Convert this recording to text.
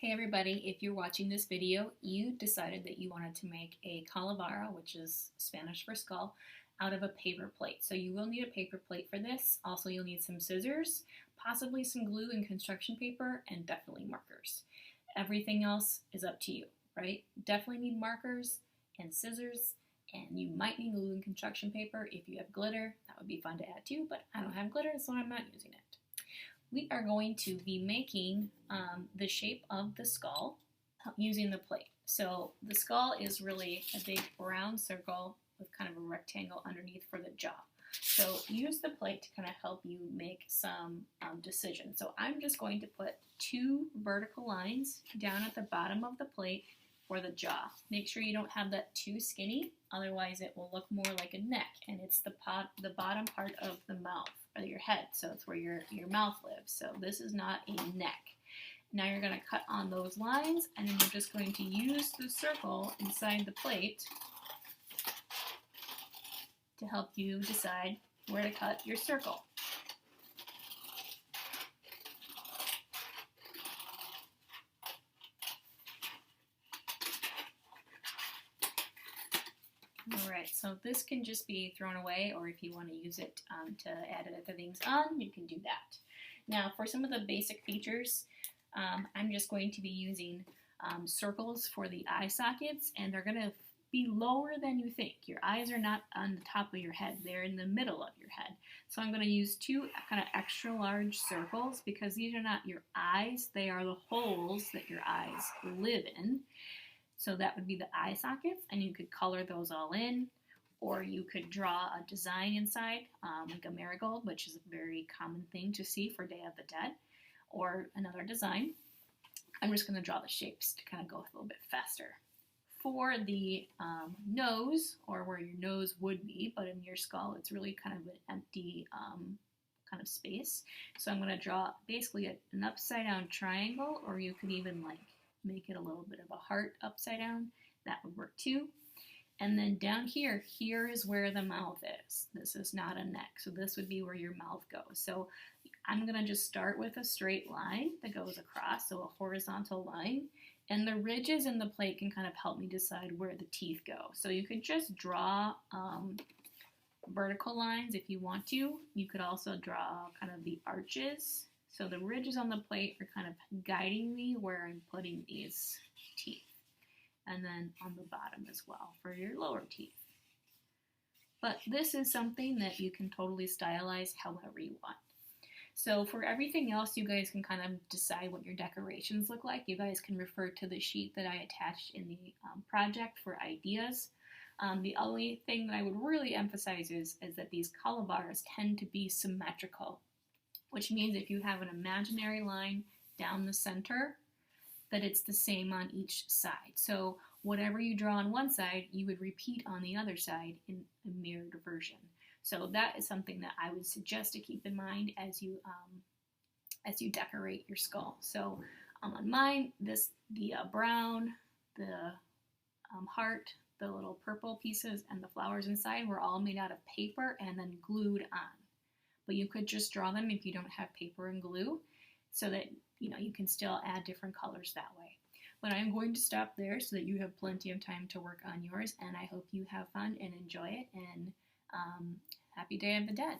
Hey everybody, if you're watching this video, you decided that you wanted to make a calavera, which is Spanish for skull, out of a paper plate. So you will need a paper plate for this. Also, you'll need some scissors, possibly some glue and construction paper, and definitely markers. Everything else is up to you, right? Definitely need markers and scissors, and you might need glue and construction paper. If you have glitter, that would be fun to add too, but I don't have glitter, so I'm not using it. We are going to be making the shape of the skull using the plate. So the skull is really a big round circle with kind of a rectangle underneath for the jaw. So use the plate to kind of help you make some decisions. So I'm just going to put 2 vertical lines down at the bottom of the plate for the jaw. Make sure you don't have that too skinny, otherwise it will look more like a neck, and it's the bottom part of the mouth, or your head, so it's where your mouth lives. So this is not a neck. Now you're going to cut on those lines, and then you're just going to use the circle inside the plate to help you decide where to cut your circle. Alright, so this can just be thrown away, or if you want to use it to add other things on, you can do that. Now, for some of the basic features, I'm just going to be using circles for the eye sockets, and they're going to be lower than you think. Your eyes are not on the top of your head, they're in the middle of your head. So I'm going to use 2 kind of extra large circles, because these are not your eyes, they are the holes that your eyes live in. So that would be the eye sockets, and you could color those all in, or you could draw a design inside, like a marigold, which is a very common thing to see for Day of the Dead, or another design. I'm just going to draw the shapes to kind of go a little bit faster. For the nose, or where your nose would be, but in your skull, it's really kind of an empty kind of space. So I'm going to draw basically an upside down triangle, or you could even like make it a little bit of a heart upside down. That would work too. And then down here is where the mouth is. This is not a neck, so this would be where your mouth goes. So I'm going to just start with a straight line that goes across, so a horizontal line. And the ridges in the plate can kind of help me decide where the teeth go. So you could just draw vertical lines if you want to. You could also draw kind of the arches. So the ridges on the plate are kind of guiding me where I'm putting these teeth. And then on the bottom as well for your lower teeth. But this is something that you can totally stylize however you want. So for everything else, you guys can kind of decide what your decorations look like. You guys can refer to the sheet that I attached in the project for ideas. The only thing that I would really emphasize is that these calaveras tend to be symmetrical, which means if you have an imaginary line down the center, that it's the same on each side. So whatever you draw on one side, you would repeat on the other side in a mirrored version. So that is something that I would suggest to keep in mind as you decorate your skull. So on mine, the brown, the heart, the little purple pieces, and the flowers inside were all made out of paper and then glued on. But you could just draw them if you don't have paper and glue, so that you can still add different colors that way. But I'm going to stop there so that you have plenty of time to work on yours, and I hope you have fun and enjoy it, and happy Day of the Dead.